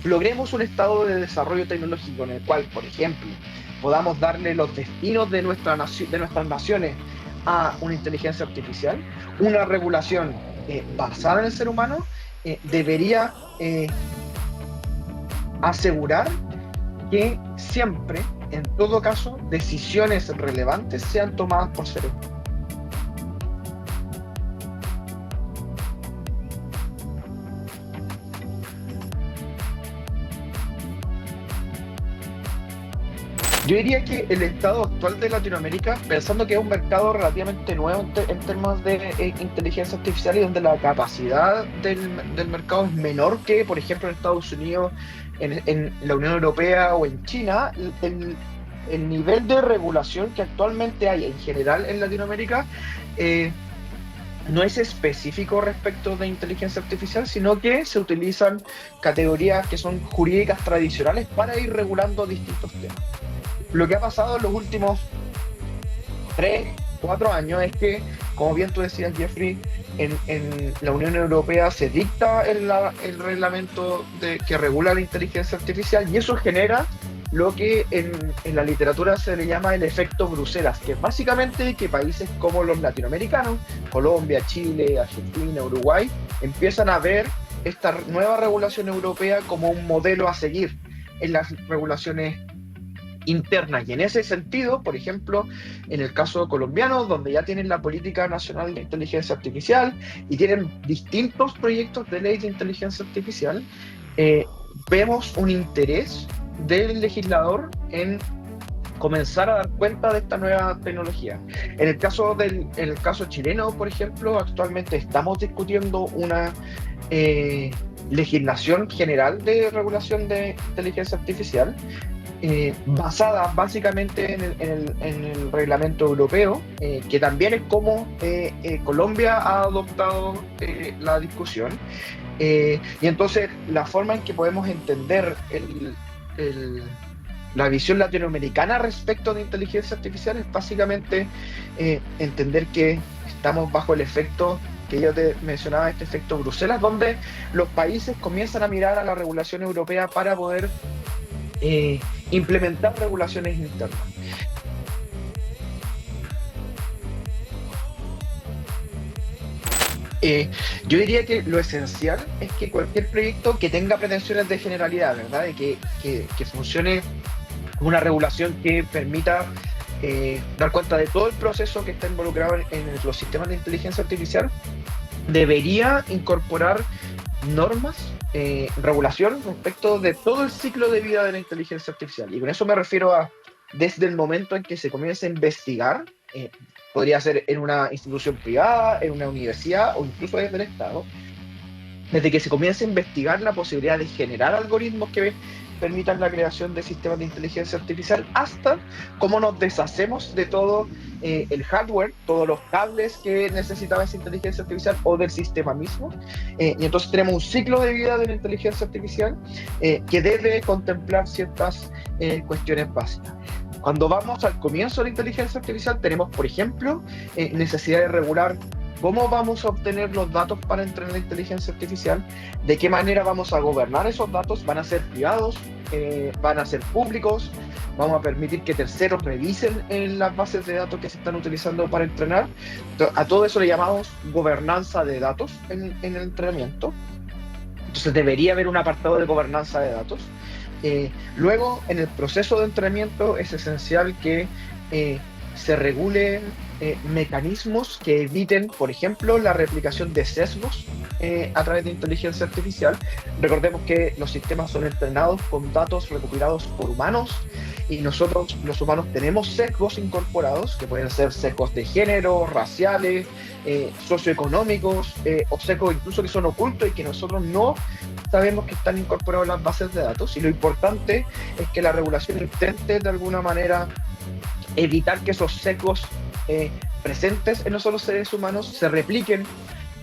logremos un estado de desarrollo tecnológico en el cual, por ejemplo, podamos darle los destinos de nuestras naciones a una inteligencia artificial, una regulación basada en el ser humano debería asegurar que siempre, en todo caso, decisiones relevantes sean tomadas por seres humanos. Yo diría que el estado actual de Latinoamérica, pensando que es un mercado relativamente nuevo en términos de inteligencia artificial y donde la capacidad del mercado es menor que, por ejemplo, en Estados Unidos, en la Unión Europea o en China, el nivel de regulación que actualmente hay en general en Latinoamérica no es específico respecto de inteligencia artificial, sino que se utilizan categorías que son jurídicas tradicionales para ir regulando distintos temas. Lo que ha pasado en los últimos 3, 4 años es que, como bien tú decías, Jeffrey, en la Unión Europea se dicta el reglamento que regula la inteligencia artificial y eso genera lo que en la literatura se le llama el efecto Bruselas, que es básicamente que países como los latinoamericanos, Colombia, Chile, Argentina, Uruguay, empiezan a ver esta nueva regulación europea como un modelo a seguir en las regulaciones internas. Y en ese sentido, por ejemplo, en el caso colombiano, donde ya tienen la Política Nacional de Inteligencia Artificial y tienen distintos proyectos de ley de inteligencia artificial, vemos un interés del legislador en comenzar a dar cuenta de esta nueva tecnología. En el caso chileno, por ejemplo, actualmente estamos discutiendo una legislación general de regulación de inteligencia artificial basada básicamente en el reglamento europeo, que también es como Colombia ha adoptado la discusión. Y entonces la forma en que podemos entender la visión latinoamericana respecto de inteligencia artificial es básicamente entender que estamos bajo el efecto que yo te mencionaba, este efecto Bruselas, donde los países comienzan a mirar a la regulación europea para poder implementar regulaciones internas. Yo diría que lo esencial es que cualquier proyecto que tenga pretensiones de generalidad, ¿verdad? De que funcione como una regulación que permita dar cuenta de todo el proceso que está involucrado en los sistemas de inteligencia artificial, debería incorporar normas, regulación respecto de todo el ciclo de vida de la inteligencia artificial. Y con eso me refiero a desde el momento en que se comienza a investigar, podría ser en una institución privada, en una universidad o incluso desde el Estado, desde que se comienza a investigar la posibilidad de generar algoritmos que permitan la creación de sistemas de inteligencia artificial, hasta cómo nos deshacemos de todo el hardware, todos los cables que necesitaba esa inteligencia artificial o del sistema mismo. Y entonces tenemos un ciclo de vida de la inteligencia artificial que debe contemplar ciertas cuestiones básicas. Cuando vamos al comienzo de la inteligencia artificial, tenemos, por ejemplo, necesidad de regular cómo vamos a obtener los datos para entrenar la inteligencia artificial, de qué manera vamos a gobernar esos datos, van a ser privados, van a ser públicos, vamos a permitir que terceros revisen las bases de datos que se están utilizando para entrenar. A todo eso le llamamos gobernanza de datos en el entrenamiento. Entonces debería haber un apartado de gobernanza de datos. Luego, en el proceso de entrenamiento es esencial que se regulen mecanismos que eviten, por ejemplo, la replicación de sesgos a través de inteligencia artificial. Recordemos que los sistemas son entrenados con datos recopilados por humanos y nosotros, los humanos, tenemos sesgos incorporados, que pueden ser sesgos de género, raciales, socioeconómicos, o sesgos incluso que son ocultos y que nosotros no sabemos que están incorporados en las bases de datos. Y lo importante es que la regulación intente de alguna manera evitar que esos sesgos presentes en nosotros seres humanos se repliquen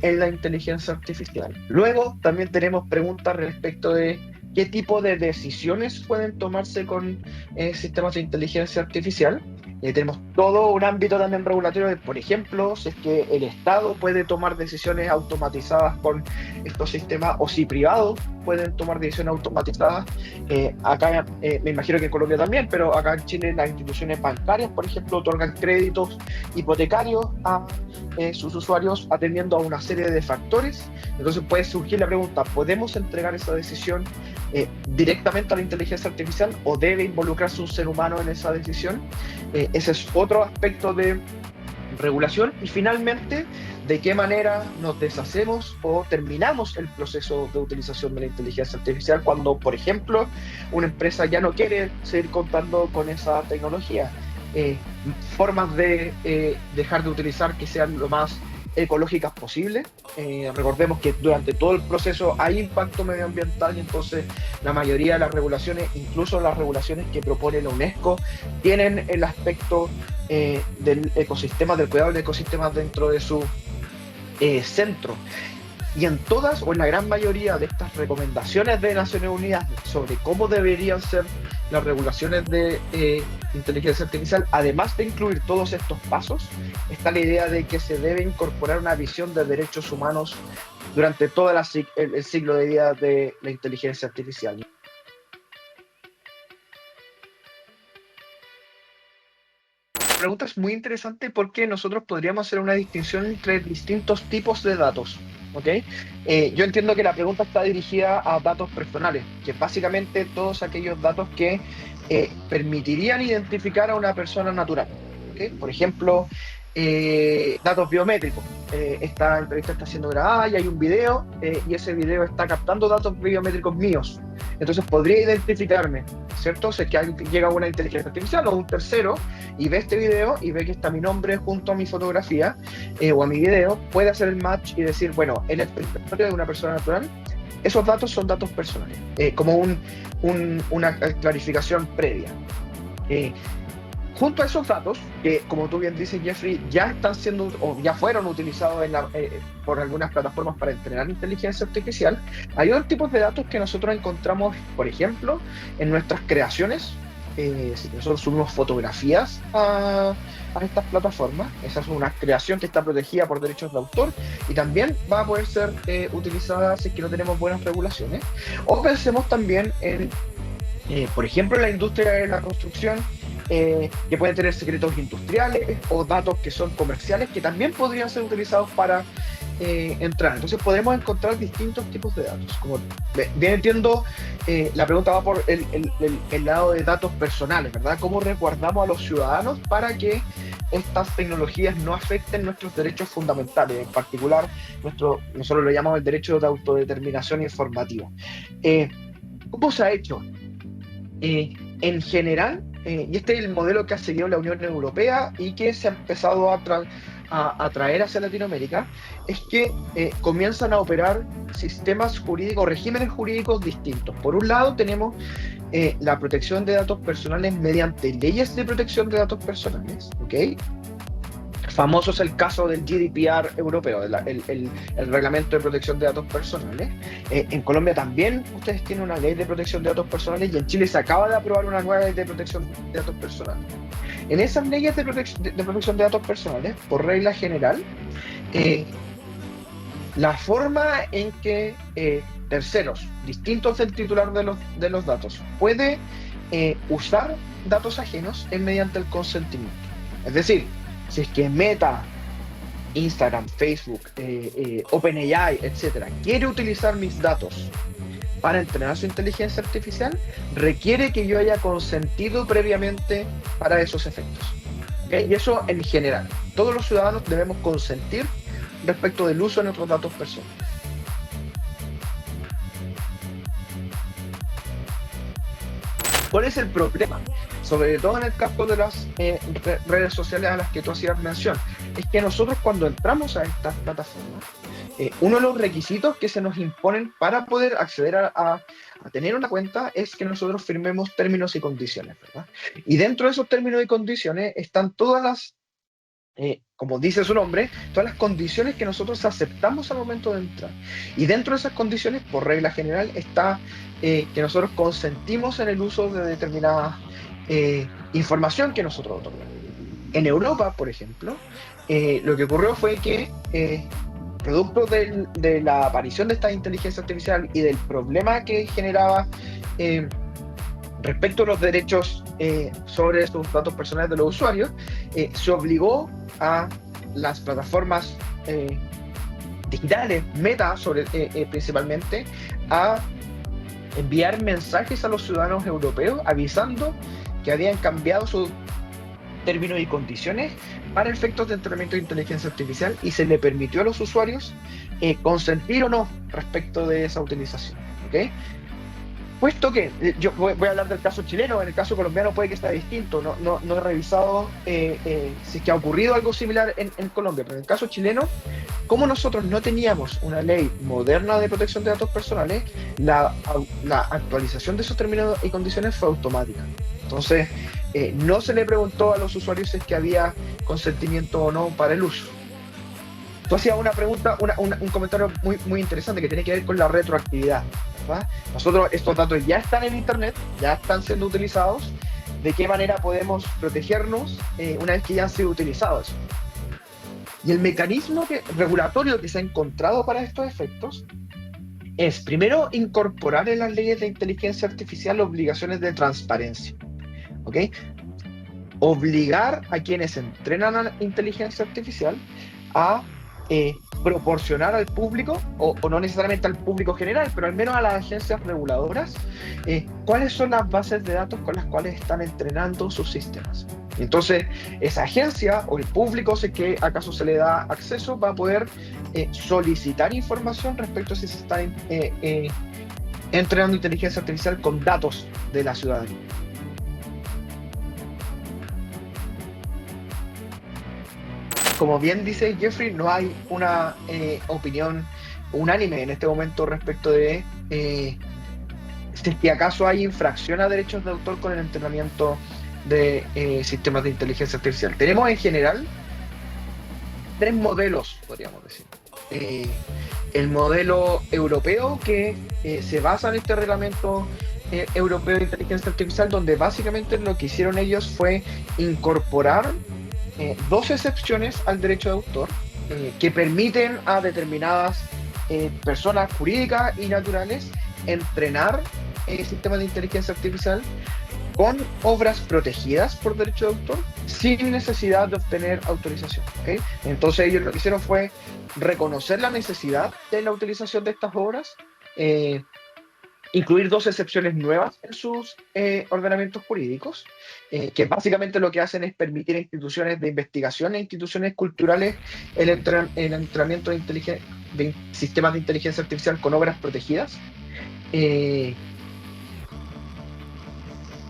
en la inteligencia artificial. Luego también tenemos preguntas respecto de qué tipo de decisiones pueden tomarse con sistemas de inteligencia artificial. Tenemos todo un ámbito también regulatorio, por ejemplo, si es que el Estado puede tomar decisiones automatizadas con estos sistemas, o si privados pueden tomar decisiones automatizadas. Acá me imagino que en Colombia también, pero acá en Chile las instituciones bancarias, por ejemplo, otorgan créditos hipotecarios a sus usuarios atendiendo a una serie de factores. Entonces puede surgir la pregunta: ¿podemos entregar esa decisión directamente a la inteligencia artificial o debe involucrarse un ser humano en esa decisión? Ese es otro aspecto de regulación. Y finalmente, ¿de qué manera nos deshacemos o terminamos el proceso de utilización de la inteligencia artificial cuando, por ejemplo, una empresa ya no quiere seguir contando con esa tecnología? Formas de dejar de utilizar que sean lo más ecológicas posible. Recordemos que durante todo el proceso hay impacto medioambiental, y entonces la mayoría de las regulaciones, incluso las regulaciones que propone la UNESCO, tienen el aspecto del ecosistema, del cuidado del ecosistema dentro de su centro. Y en todas, o en la gran mayoría de estas recomendaciones de Naciones Unidas sobre cómo deberían ser las regulaciones de inteligencia artificial, además de incluir todos estos pasos, está la idea de que se debe incorporar una visión de derechos humanos durante todo el ciclo de vida de la inteligencia artificial. La pregunta es muy interesante porque nosotros podríamos hacer una distinción entre distintos tipos de datos. ¿Okay? Yo entiendo que la pregunta está dirigida a datos personales, que es básicamente todos aquellos datos que permitirían identificar a una persona natural. ¿Okay? Por ejemplo, datos biométricos. Esta entrevista está siendo grabada y hay un video, y ese video está captando datos biométricos míos. Entonces podría identificarme, ¿cierto? Si es que llega una inteligencia artificial o un tercero y ve este video y ve que está mi nombre junto a mi fotografía o a mi video, puede hacer el match y decir, bueno, él es el territorio de una persona natural. Esos datos son datos personales, como una clarificación previa. Junto a esos datos, que como tú bien dices, Jeffrey, ya están siendo o ya fueron utilizados por algunas plataformas para entrenar inteligencia artificial, hay otros tipos de datos que nosotros encontramos, por ejemplo, en nuestras creaciones. Si nosotros subimos fotografías a estas plataformas, esa es una creación que está protegida por derechos de autor y también va a poder ser utilizada si es que no tenemos buenas regulaciones. O pensemos también en, por ejemplo, en la industria de la construcción, que pueden tener secretos industriales o datos que son comerciales que también podrían ser utilizados para entrar. Entonces podemos encontrar distintos tipos de datos. Como bien entiendo, la pregunta va por el lado de datos personales, ¿verdad? ¿Cómo resguardamos a los ciudadanos para que estas tecnologías no afecten nuestros derechos fundamentales? En particular, nosotros lo llamamos el derecho de autodeterminación informativa. ¿Cómo se ha hecho? En general, y este es el modelo que ha seguido la Unión Europea y que se ha empezado a traer hacia Latinoamérica, es que comienzan a operar sistemas jurídicos, regímenes jurídicos distintos. Por un lado tenemos la protección de datos personales mediante leyes de protección de datos personales, ¿ok? Famoso es el caso del GDPR europeo, el Reglamento de Protección de Datos Personales. En Colombia también ustedes tienen una ley de protección de datos personales y en Chile se acaba de aprobar una nueva ley de protección de datos personales. En esas leyes de protección de datos personales, por regla general, la forma en que terceros, distintos del titular de los datos, puede usar datos ajenos es mediante el consentimiento. Es decir, si es que Meta, Instagram, Facebook, OpenAI, etcétera, quiere utilizar mis datos para entrenar su inteligencia artificial, requiere que yo haya consentido previamente para esos efectos. ¿Okay? Y eso en general. Todos los ciudadanos debemos consentir respecto del uso de nuestros datos personales. ¿Cuál es el problema? Sobre todo en el caso de las redes sociales a las que tú hacías mención, es que nosotros cuando entramos a estas plataformas, uno de los requisitos que se nos imponen para poder acceder a tener una cuenta es que nosotros firmemos términos y condiciones, ¿verdad? Y dentro de esos términos y condiciones están todas las, como dice su nombre, todas las condiciones que nosotros aceptamos al momento de entrar. Y dentro de esas condiciones, por regla general, está que nosotros consentimos en el uso de determinada información que nosotros otorgamos. En Europa, por ejemplo, lo que ocurrió fue que, producto de la aparición de esta inteligencia artificial y del problema que generaba eh, respecto a los derechos sobre sus datos personales de los usuarios, se obligó a las plataformas digitales, Meta principalmente, a enviar mensajes a los ciudadanos europeos avisando que habían cambiado sus términos y condiciones para efectos de entrenamiento de inteligencia artificial, y se le permitió a los usuarios consentir o no respecto de esa utilización. ¿Okay? Puesto que yo voy a hablar del caso chileno, en el caso colombiano puede que sea distinto, no he revisado si es que ha ocurrido algo similar en Colombia, pero en el caso chileno, como nosotros no teníamos una ley moderna de protección de datos personales, la actualización de esos términos y condiciones fue automática. Entonces, no se le preguntó a los usuarios si es que había consentimiento o no para el uso. Tú hacías una pregunta, un comentario muy interesante que tiene que ver con la retroactividad, ¿verdad? Nosotros, estos datos ya están en Internet, ya están siendo utilizados. ¿De qué manera podemos protegernos una vez que ya han sido utilizados? Y el mecanismo regulatorio que se ha encontrado para estos efectos es, primero, incorporar en las leyes de inteligencia artificial obligaciones de transparencia. ¿Ok? Obligar a quienes entrenan a la inteligencia artificial a proporcionar al público, o no necesariamente al público general, pero al menos a las agencias reguladoras, cuáles son las bases de datos con las cuales están entrenando sus sistemas. Entonces, esa agencia o el público, si es que acaso se le da acceso, va a poder solicitar información respecto a si se está entrenando inteligencia artificial con datos de la ciudadanía. Como bien dice Jeffrey, no hay una opinión unánime en este momento respecto de si es que acaso hay infracción a derechos de autor con el entrenamiento de sistemas de inteligencia artificial. Tenemos en general tres modelos, podríamos decir. El modelo europeo, que se basa en este reglamento europeo de inteligencia artificial, donde básicamente lo que hicieron ellos fue incorporar dos excepciones al derecho de autor que permiten a determinadas personas jurídicas y naturales entrenar sistemas de inteligencia artificial con obras protegidas por derecho de autor sin necesidad de obtener autorización. ¿Okay? Entonces ellos lo que hicieron fue reconocer la necesidad de la utilización de estas obras, incluir dos excepciones nuevas en sus ordenamientos jurídicos, que básicamente lo que hacen es permitir a instituciones de investigación e instituciones culturales el entrenamiento de sistemas de inteligencia artificial con obras protegidas,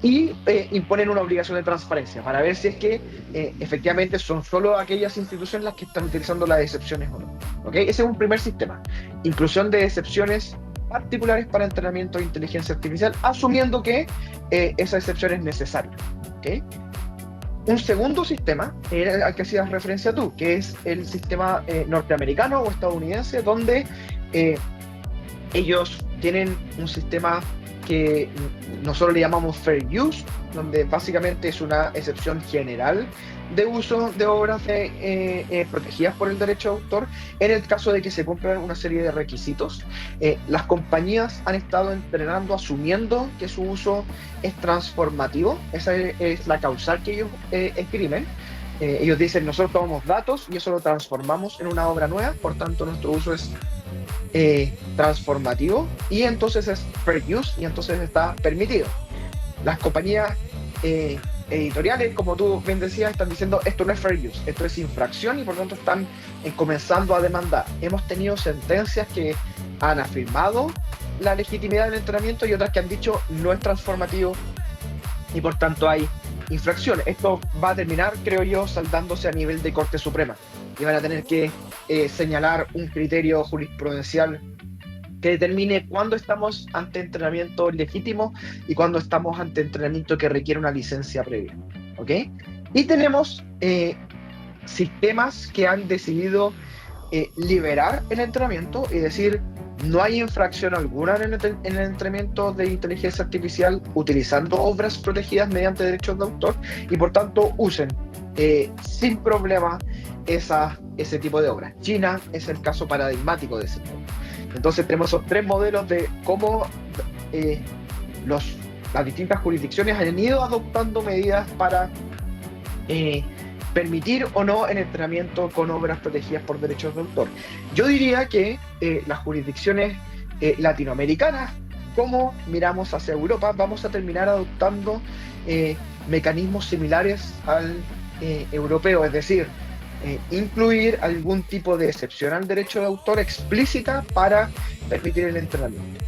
y imponen una obligación de transparencia para ver si es que efectivamente son solo aquellas instituciones las que están utilizando las excepciones o no. ¿Okay? Ese es un primer sistema, inclusión de excepciones particulares para entrenamiento de inteligencia artificial, asumiendo que esa excepción es necesaria. ¿Okay? Un segundo sistema, al que hacías referencia tú, que es el sistema norteamericano o estadounidense, donde ellos tienen un sistema que nosotros le llamamos Fair Use, donde básicamente es una excepción general de uso de obras protegidas por el derecho de autor en el caso de que se cumplan una serie de requisitos. Las compañías han estado entrenando asumiendo que su uso es transformativo, esa es la causal que ellos escriben. Ellos dicen, nosotros tomamos datos y eso lo transformamos en una obra nueva, por tanto nuestro uso es transformativo, y entonces es fair use, y entonces está permitido. Las compañías editoriales, como tú bien decías, están diciendo esto no es fair use, esto es infracción, y por tanto están comenzando a demandar. Hemos tenido sentencias que han afirmado la legitimidad del entrenamiento y otras que han dicho no es transformativo y por tanto hay infracciones. Esto va a terminar, creo yo, saldándose a nivel de Corte Suprema, y van a tener que señalar un criterio jurisprudencial que determine cuándo estamos ante entrenamiento legítimo y cuándo estamos ante entrenamiento que requiere una licencia previa. ¿Ok? Y tenemos sistemas que han decidido liberar el entrenamiento y decir, no hay infracción alguna en el entrenamiento de inteligencia artificial utilizando obras protegidas mediante derechos de autor, y por tanto usen sin problema ese tipo de obras. China es el caso paradigmático de ese modo. Entonces tenemos esos tres modelos de cómo eh, las distintas jurisdicciones han ido adoptando medidas para permitir o no el entrenamiento con obras protegidas por derechos de autor. Yo diría que las jurisdicciones latinoamericanas, como miramos hacia Europa, vamos a terminar adoptando mecanismos similares al europeo, es decir, incluir algún tipo de excepción al derecho de autor explícita para permitir el entrenamiento.